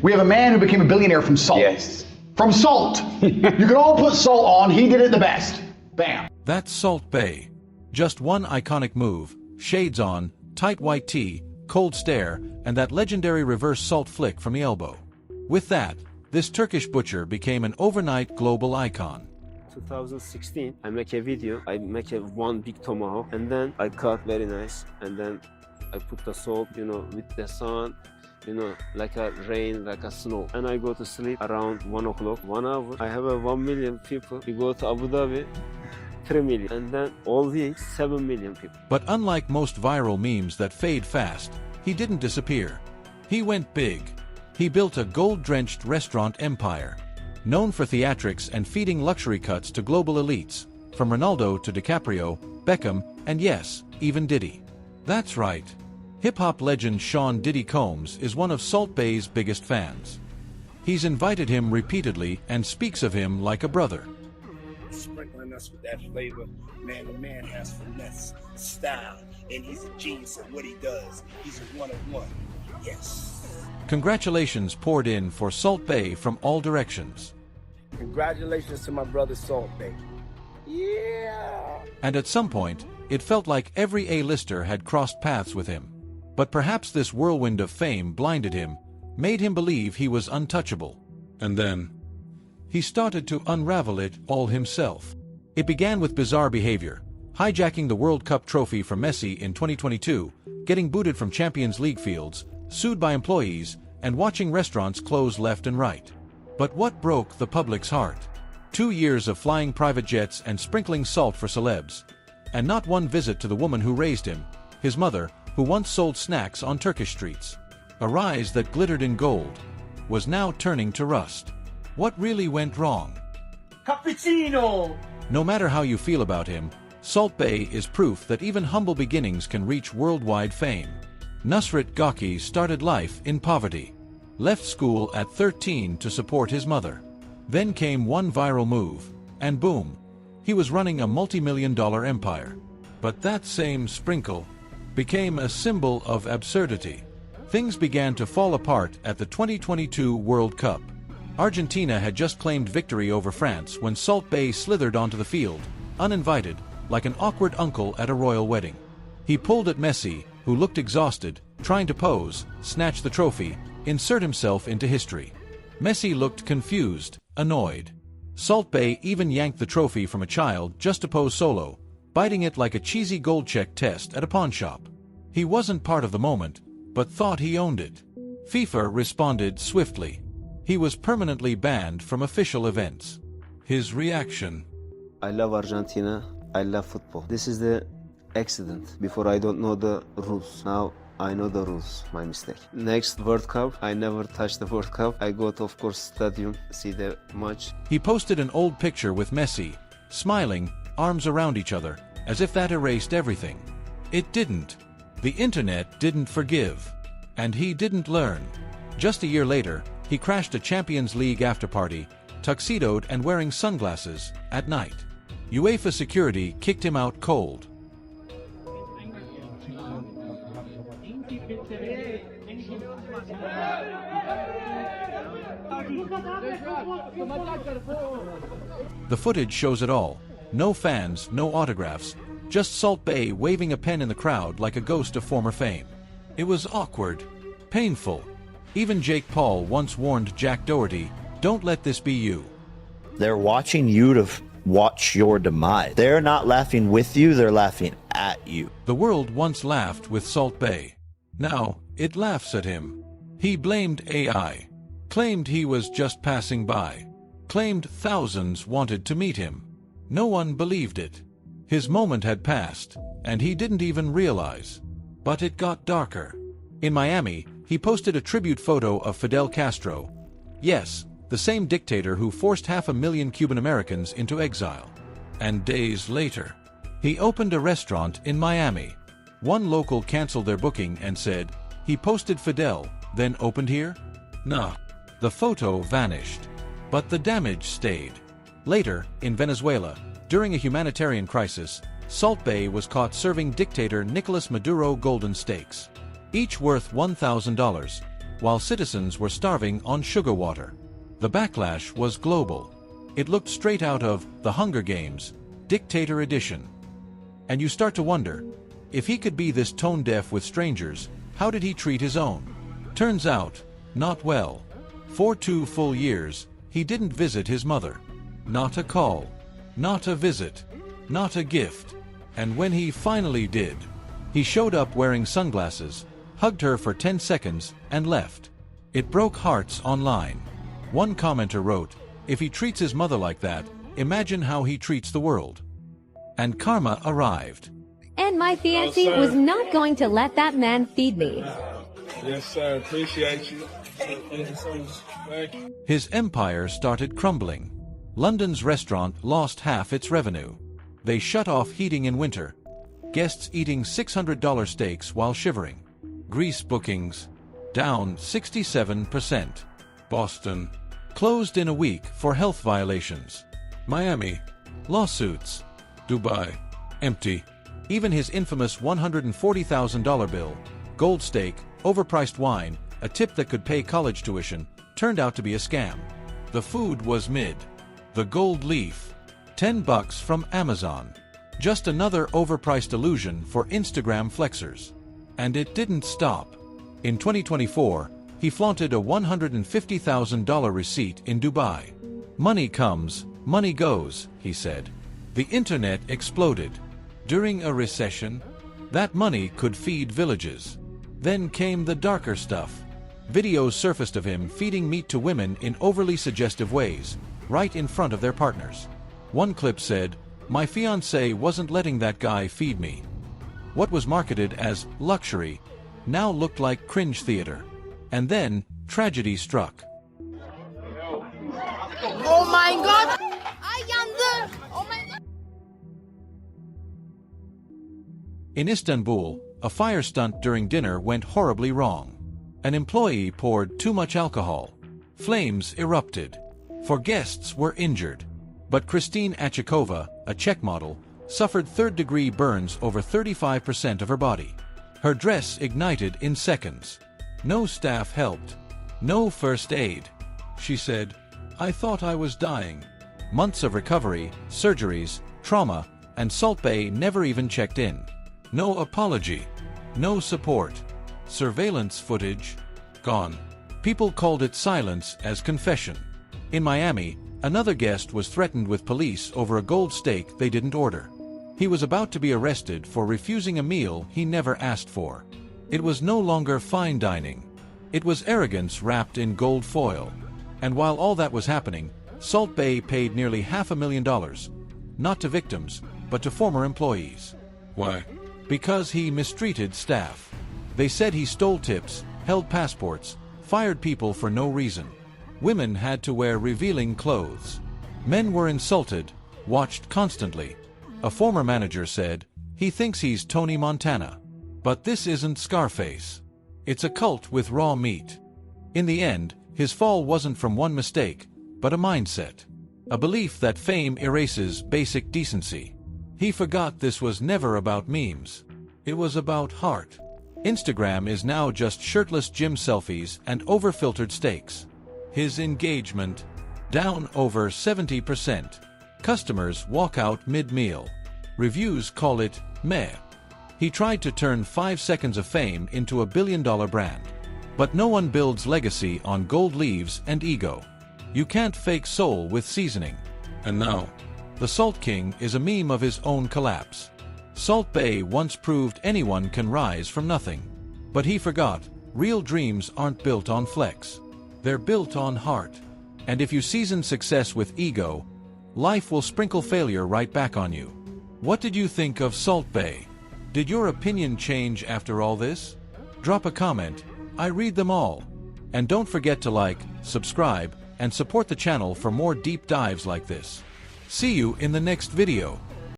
We have a man who became a billionaire from salt. Yes. From salt. You can all put salt on. He did it the best. Bam. That's Salt Bae. Just one iconic move, shades on, tight white tee, cold stare, and that legendary reverse salt flick from the elbow. With that, this Turkish butcher became an overnight global icon. 2016, I make a video, I make one big tomahawk, and then I cut very nice, and then I put the salt, with the sun, like a rain, like a snow. And I go to sleep around 1 o'clock, 1 hour. I have 1 million people. We go to Abu Dhabi, 3 million. And then all week, 7 million people. But unlike most viral memes that fade fast, he didn't disappear. He went big. He built a gold-drenched restaurant empire, known for theatrics and feeding luxury cuts to global elites, from Ronaldo to DiCaprio, Beckham, and yes, even Diddy. That's right. Hip-hop legend Sean Diddy Combs is one of Salt Bae's biggest fans. He's invited him repeatedly and speaks of him like a brother. Sprinkling us with that flavor. Man, the man has finesse, style, and he's a genius at what he does. He's a one-of-one. Yes. Congratulations poured in for Salt Bae from all directions. Congratulations to my brother Salt Bae. Yeah. And at some point, it felt like every A-lister had crossed paths with him. But perhaps this whirlwind of fame blinded him, made him believe he was untouchable. And then he started to unravel it all himself. It began with bizarre behavior, hijacking the World Cup trophy from Messi in 2022, getting booted from Champions League fields, sued by employees, and watching restaurants close left and right. But what broke the public's heart? 2 years of flying private jets and sprinkling salt for celebs. And not one visit to the woman who raised him, his mother, who once sold snacks on Turkish streets. A rise that glittered in gold was now turning to rust. What really went wrong? Cappuccino! No matter how you feel about him, Salt Bae is proof that even humble beginnings can reach worldwide fame. Nusret Gaki started life in poverty, left school at 13 to support his mother. Then came one viral move, and boom, he was running a multi-million-dollar empire. But that same sprinkle became a symbol of absurdity. Things began to fall apart at the 2022 World Cup. Argentina had just claimed victory over France when Salt Bae slithered onto the field, uninvited, like an awkward uncle at a royal wedding. He pulled at Messi, who looked exhausted, trying to pose, snatch the trophy, insert himself into history. Messi looked confused, annoyed. Salt Bae even yanked the trophy from a child just to pose solo, biting it like a cheesy gold check test at a pawn shop. He wasn't part of the moment, but thought he owned it. FIFA responded swiftly. He was permanently banned from official events. His reaction: I love Argentina. I love football. This is the accident. Before I don't know the rules. Now I know the rules. My mistake. Next World Cup, I never touch the World Cup. I go to, of course, stadium, see the match. He posted an old picture with Messi, smiling, arms around each other, as if that erased everything. It didn't. The internet didn't forgive. And he didn't learn. Just a year later, he crashed a Champions League afterparty, tuxedoed and wearing sunglasses, at night. UEFA security kicked him out cold. The footage shows it all. No fans, no autographs, just Salt Bae waving a pen in the crowd like a ghost of former fame. It was awkward, painful. Even Jake Paul once warned Jack Doherty, "Don't let this be you." They're watching you to watch your demise. They're not laughing with you, they're laughing at you. The world once laughed with Salt Bae. Now, it laughs at him. He blamed AI, claimed he was just passing by, claimed thousands wanted to meet him. No one believed it. His moment had passed, and he didn't even realize. But it got darker. In Miami, he posted a tribute photo of Fidel Castro. Yes, the same dictator who forced 500,000 Cuban Americans into exile. And days later, he opened a restaurant in Miami. One local canceled their booking and said, "He posted Fidel, then opened here?" Nah. The photo vanished. But the damage stayed. Later, in Venezuela, during a humanitarian crisis, Salt Bae was caught serving dictator Nicolas Maduro golden steaks, each worth $1,000, while citizens were starving on sugar water. The backlash was global. It looked straight out of The Hunger Games, Dictator Edition. And you start to wonder, if he could be this tone-deaf with strangers, how did he treat his own? Turns out, not well. For 2 full years, he didn't visit his mother. Not a call, not a visit, not a gift. And when he finally did, he showed up wearing sunglasses, hugged her for 10 seconds, and left. It broke hearts online. One commenter wrote, "If he treats his mother like that, imagine how he treats the world." And karma arrived. And my fiancé was not going to let that man feed me. Yes, sir. Appreciate you. Thank you so much. Thank you. His empire started crumbling. London's restaurant lost half its revenue. They shut off heating in winter. Guests eating $600 steaks while shivering. Greece bookings down 67%. Boston closed in a week for health violations. Miami lawsuits. Dubai empty. Even his infamous $140,000 bill, gold steak, overpriced wine, a tip that could pay college tuition, turned out to be a scam. The food was mid. The gold leaf, $10 from Amazon. Just another overpriced illusion for Instagram flexers. And it didn't stop. In 2024, he flaunted a $150,000 receipt in Dubai. Money comes, money goes, he said. The internet exploded. During a recession, that money could feed villages. Then came the darker stuff. Videos surfaced of him feeding meat to women in overly suggestive ways, right in front of their partners. One clip said, "My fiancé wasn't letting that guy feed me." What was marketed as luxury now looked like cringe theater. And then, tragedy struck. Oh my God! I yandı! Oh my God! In Istanbul, a fire stunt during dinner went horribly wrong. An employee poured too much alcohol. Flames erupted. 4 guests were injured. But Christine Achikova, a Czech model, suffered third-degree burns over 35% of her body. Her dress ignited in seconds. No staff helped. No first aid. She said, "I thought I was dying." Months of recovery, surgeries, trauma, and Salt Bae never even checked in. No apology. No support. Surveillance footage gone. People called it silence as confession. In Miami, another guest was threatened with police over a gold steak they didn't order. He was about to be arrested for refusing a meal he never asked for. It was no longer fine dining. It was arrogance wrapped in gold foil. And while all that was happening, Salt Bae paid nearly $500,000, not to victims, but to former employees. Why? Because he mistreated staff. They said he stole tips, held passports, fired people for no reason. Women had to wear revealing clothes. Men were insulted, watched constantly. A former manager said, "He thinks he's Tony Montana." But this isn't Scarface. It's a cult with raw meat. In the end, his fall wasn't from one mistake, but a mindset. A belief that fame erases basic decency. He forgot this was never about memes. It was about heart. Instagram is now just shirtless gym selfies and overfiltered steaks. His engagement down over 70%. Customers walk out mid-meal. Reviews call it meh. He tried to turn 5 seconds of fame into a billion-dollar brand. But no one builds legacy on gold leaves and ego. You can't fake soul with seasoning. And now, the Salt King is a meme of his own collapse. Salt Bae once proved anyone can rise from nothing. But he forgot, real dreams aren't built on flex. They're built on heart. And if you season success with ego, life will sprinkle failure right back on you. What did you think of Salt Bae? Did your opinion change after all this? Drop a comment. I read them all. And don't forget to like, subscribe, and support the channel for more deep dives like this. See you in the next video.